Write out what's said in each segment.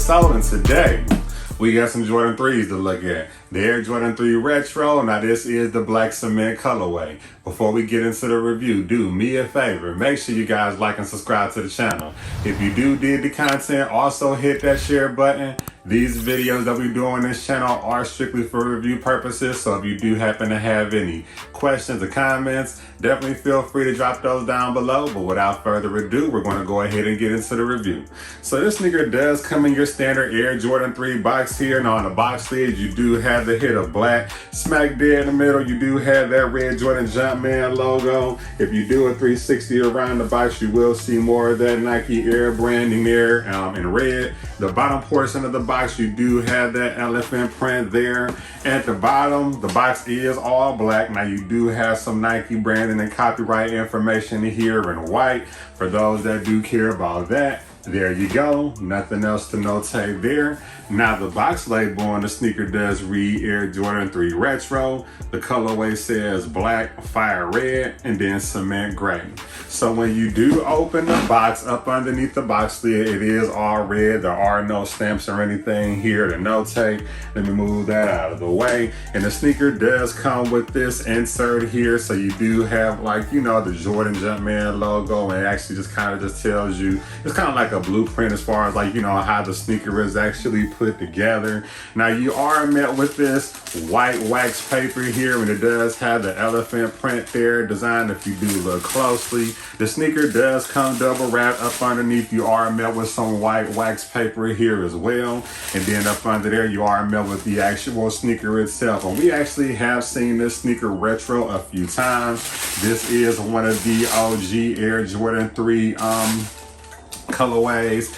Insole, and today we got some Jordan 3s to look at. The Air Jordan 3 Retro. Now this is the black cement colorway. Before we get into the review, do me a favor. Make sure you guys like and subscribe to the channel. If you do dig the content, also hit that share button. These videos that we do on this channel are strictly for review purposes, so if you do happen to have any questions or comments, definitely feel free to drop those down below. But without further ado, we're going to go ahead and get into the review. So this sneaker does come in your standard Air Jordan 3 box here. Now on the box lid, you do have the hit of black. Smack dead in the middle, you do have that red Jordan Jumpman logo. If you do a 360 around the box, you will see more of that Nike Air branding there in red. The bottom portion of the box, you do have that elephant print there. At the bottom, the box is all black. Now you do have some Nike branding and copyright information here in white. For those that do care about that, there you go. Nothing else to notate there. Now the box label on the sneaker does read Air Jordan 3 Retro. The colorway says black, fire red, and then cement gray. So when you do open the box, up underneath the box lid, it is all red. There are no stamps or anything here to notate. Let me move that out of the way. And the sneaker does come with this insert here. So you do have, like, you know, the Jordan Jumpman logo, and it actually just kind of just tells you, it's kind of like a blueprint as far as, like, you know, how the sneaker is actually put together. Now you are met with this white wax paper here, and it does have the elephant print there designed. If you do look closely, the sneaker does come double wrapped. Up underneath, you are met with some white wax paper here as well, and then up under there you are met with the actual sneaker itself. And we actually have seen this sneaker retro a few times. This is one of the OG Air Jordan 3 colorways.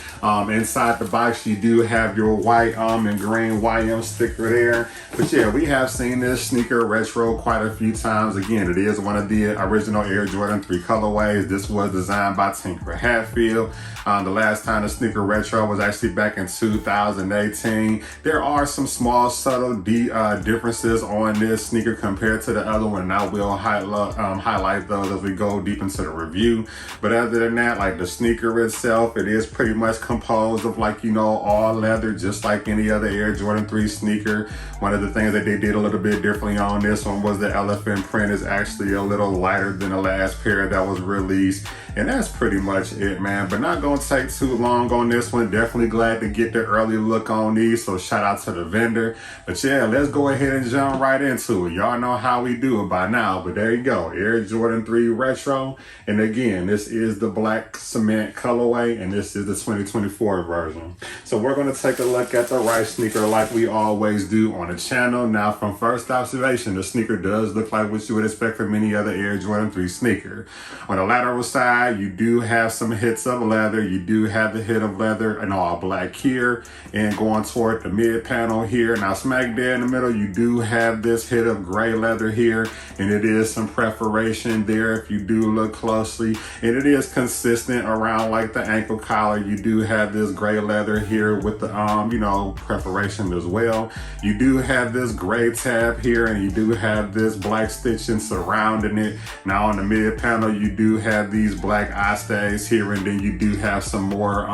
Inside the box, you do have your white and green YM sticker there. But yeah, we have seen this sneaker retro quite a few times. Again, it is one of the original Air Jordan 3 colorways. This was designed by Tinker Hatfield. The last time the sneaker retro was actually back in 2018. There are some small subtle differences on this sneaker compared to the other one, and I will highlight those as we go deep into the review. But other than that, like, the sneaker itself, it is pretty much composed of, like, you know, all leather, just like any other Air Jordan 3 sneaker. One of the things that they did a little bit differently on this one was the elephant print is actually a little lighter than the last pair that was released. And that's pretty much it, man. But not gonna take too long on this one. Definitely glad to get the early look on these, so shout out to the vendor. But yeah, let's go ahead and jump right into it. Y'all know how we do it by now, but there you go. Air Jordan 3 Retro. And again, this is the black cement colorway, and this is the 2024 version. So we're gonna take a look at the right sneaker like we always do on the channel. Now, from first observation, the sneaker does look like what you would expect from any other Air Jordan 3 sneaker. On the lateral side, you do have some hits of leather. You do have the hit of leather and all black here, and going toward the mid panel here. Now smack dead in the middle, you do have this hit of gray leather here, and it is some perforation there if you do look closely, and it is consistent around, like, the ankle collar. You do have this gray leather here with the you know, perforation as well. You do have this gray tab here, and you do have this black stitching surrounding it. Now on the mid panel, you do have these black eye stays here, and then you do have some more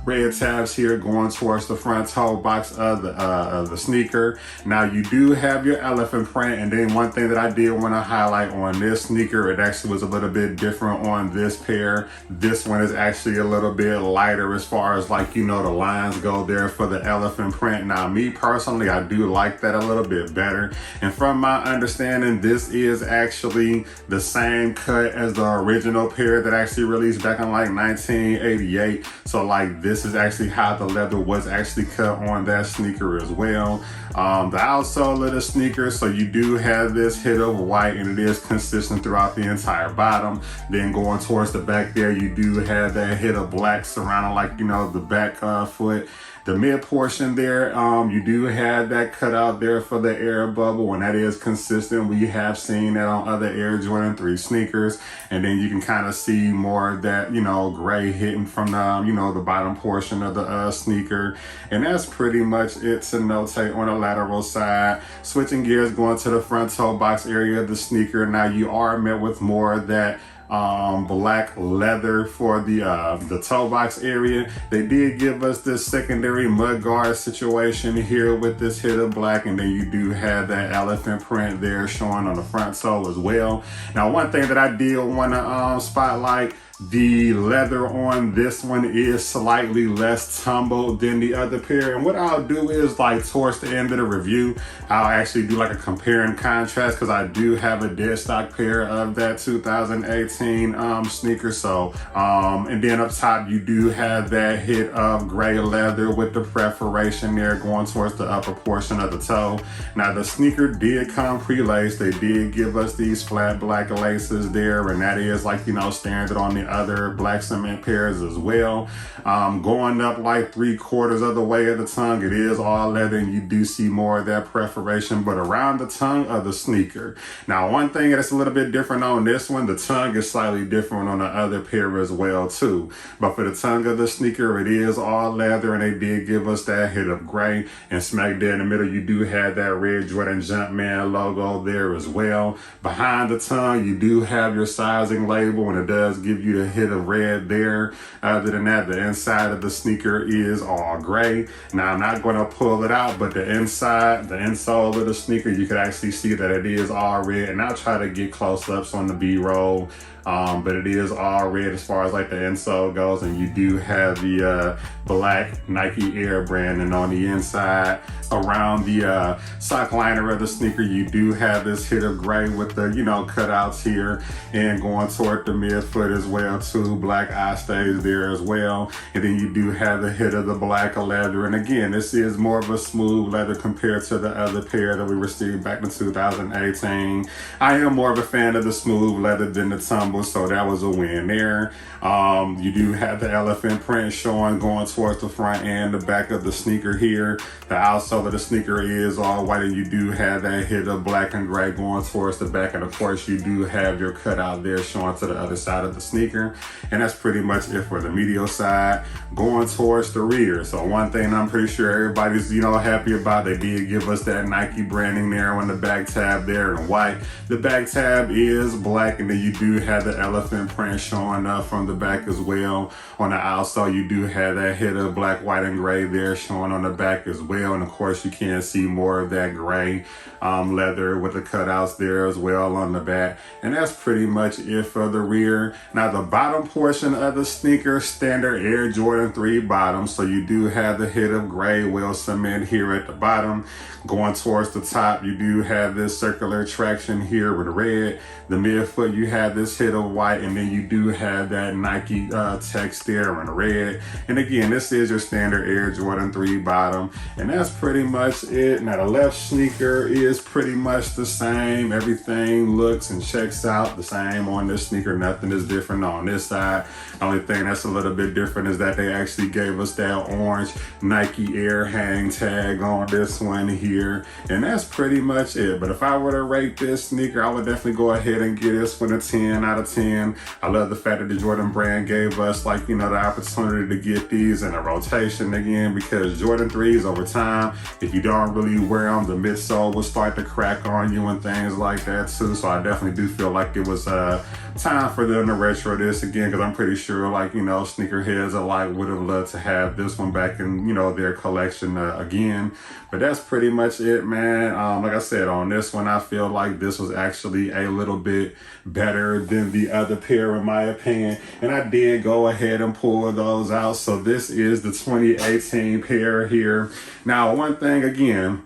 red tabs here going towards the front toe box of the sneaker. Now you do have your elephant print, and then one thing that I did want to highlight on this sneaker, it actually was a little bit different on this pair. This one is actually a little bit lighter as far as, like, you know, the lines go there for the elephant print. Now me personally, I do like that a little bit better, and from my understanding, this is actually the same cut as the original pair that actually released back in, like, 1988. So, like, this is actually how the leather was actually cut on that sneaker as well. The outsole of the sneaker, so you do have this hit of white, and it is consistent throughout the entire bottom. Then going towards the back there, you do have that hit of black surrounding, like, you know, the back foot. The mid portion there, you do have that cut out there for the air bubble, and that is consistent. We have seen that on other Air Jordan 3 sneakers. And then you can kind of see more of that, you know, gray hitting from the, you know, the bottom portion of the sneaker. And that's pretty much it to notate on the lateral side. Switching gears, going to the front toe box area of the sneaker. Now you are met with more of that black leather for the toe box area. They did give us this secondary mud guard situation here with this hit of black, and then you do have that elephant print there showing on the front sole as well. Now, one thing that I did want to spotlight, the leather on this one is slightly less tumbled than the other pair. And what I'll do is, like, towards the end of the review, I'll actually do like a compare and contrast, because I do have a dead stock pair of that 2018 sneaker. So, and then up top, you do have that hit of gray leather with the perforation there going towards the upper portion of the toe. Now, the sneaker did come pre-laced. They did give us these flat black laces there, and that is, like, you know, standard on the other black cement pairs as well. Going up like 3/4 of the way of the tongue, it is all leather, and you do see more of that perforation, but around the tongue of the sneaker. Now, one thing that's a little bit different on this one, the tongue is slightly different on the other pair as well too. But for the tongue of the sneaker, it is all leather, and they did give us that hit of gray, and smack dead in the middle, you do have that red Jordan Jumpman logo there as well. Behind the tongue, you do have your sizing label, and it does give you the hit of red there. Other than that, the inside of the sneaker is all gray. Now, I'm not going to pull it out, but the inside, the insole of the sneaker, you can actually see that it is all red, and I'll try to get close-ups on the B-roll. But it is all red as far as like the insole goes, and you do have the black Nike Air branding on the inside. Around the sock liner of the sneaker, you do have this hit of gray with the, you know, cutouts here, and going toward the midfoot as well too. Black eye stays there as well, and then you do have the hit of the black leather. And again, this is more of a smooth leather compared to the other pair that we received back in 2018. I am more of a fan of the smooth leather than the tumble, so that was a win there. You do have the elephant print showing going towards the front and the back of the sneaker here. The outsole of the sneaker is all white, and you do have that hit of black and gray going towards the back, and of course you do have your cutout there showing to the other side of the sneaker. And that's pretty much it for the medial side. Going towards the rear, so one thing I'm pretty sure everybody's, you know, happy about, they did give us that Nike branding there on the back tab there in white. The back tab is black, and then you do have the elephant print showing up from the back as well. On the outsole, you do have that hit of black, white, and gray there showing on the back as well. And of course, you can see more of that gray leather with the cutouts there as well on the back. And that's pretty much it for the rear. Now, the bottom portion of the sneaker, standard Air Jordan 3 bottom. So you do have the hit of gray well cement here at the bottom. Going towards the top, you do have this circular traction here with red. The midfoot, you have this hit of white, and then you do have that Nike text there in red. And again, this is your standard Air Jordan 3 bottom, and that's pretty much it. Now, the left sneaker is pretty much the same. Everything looks and checks out the same on this sneaker. Nothing is different on this side. The only thing that's a little bit different is that they actually gave us that orange Nike Air hang tag on this one here, and that's pretty much it. But if I were to rate this sneaker, I would definitely go ahead and give this one a 10 out of 10. I love the fact that the Jordan brand gave us, like, you know, the opportunity to get these in a rotation again, because Jordan 3s over time, if you don't really wear them, the midsole will start to crack on you and things like that too. So I definitely do feel like it was time for them to retro this again, because I'm pretty sure, like, you know, sneakerheads alike would have loved to have this one back in, you know, their collection again. But that's pretty much it, man. Like I said, on this one, I feel like this was actually a little bit better than the other pair in my opinion, and I did go ahead and pull those out. So this is the 2018 pair here. Now, one thing again,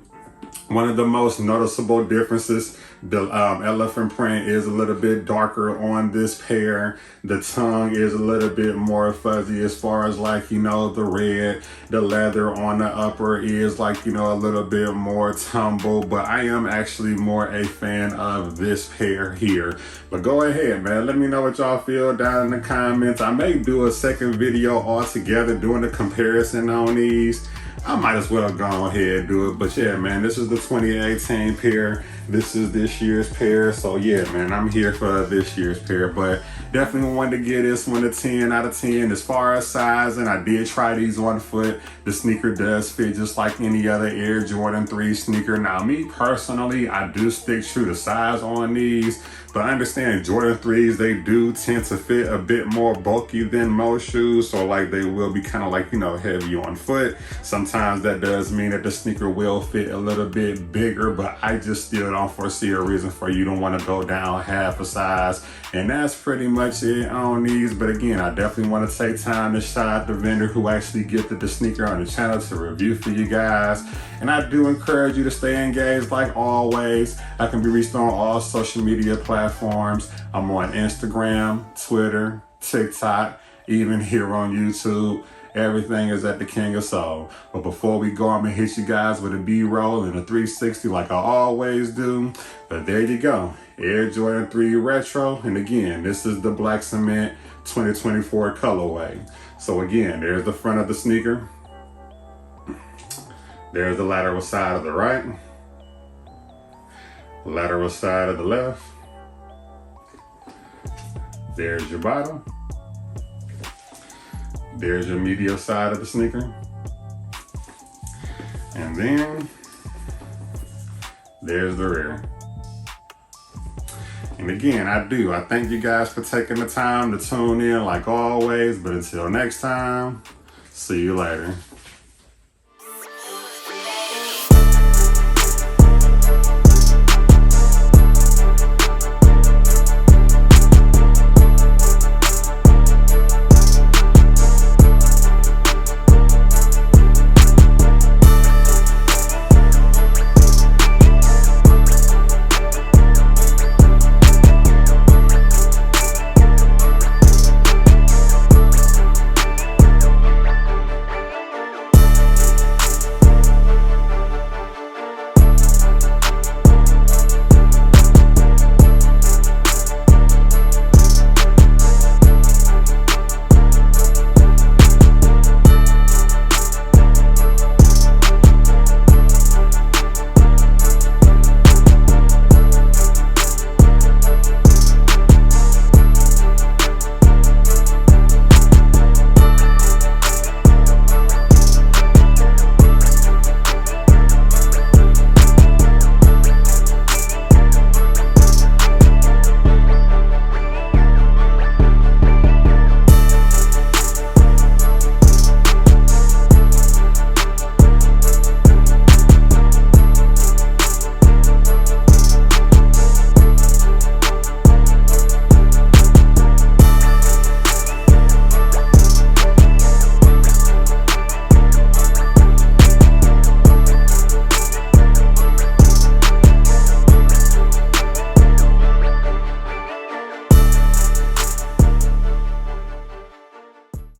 one of the most noticeable differences, the elephant print is a little bit darker on this pair. The tongue is a little bit more fuzzy as far as, like, you know, the red. The leather on the upper is, like, you know, a little bit more tumble, but I am actually more a fan of this pair here. But go ahead, man, let me know what y'all feel down in the comments. I may do a second video altogether doing a comparison on these. I might as well go ahead and do it. But yeah, man, this is the 2018 pair. This is this year's pair. So yeah, man, I'm here for this year's pair. But definitely wanted to give this one a 10 out of 10 as far as size, and I did try these on foot. The sneaker does fit just like any other Air Jordan 3 sneaker. Now, me personally, I do stick true to size on these, but understand Jordan 3s, they do tend to fit a bit more bulky than most shoes, so like they will be kind of like, you know, heavy on foot. Sometimes that does mean that the sneaker will fit a little bit bigger, but I just still don't foresee a reason for you to want to go down half a size. And that's pretty much it on these. But again, I definitely want to take time to shout out the vendor who actually gifted the sneaker on the channel to review for you guys. And I do encourage you to stay engaged like always. I can be reached on all social media platforms. I'm on Instagram, Twitter, TikTok, even here on YouTube. Everything is at the King of Soul. But before we go, I'm gonna hit you guys with a B-roll and a 360 like I always do. But there you go, Air Jordan 3 Retro. And again, this is the Black Cement 2024 colorway. So again, there's the front of the sneaker. There's the lateral side of the right. Lateral side of the left. There's your bottom. There's your medial side of the sneaker. And then there's the rear. And again, I thank you guys for taking the time to tune in like always, but until next time, see you later.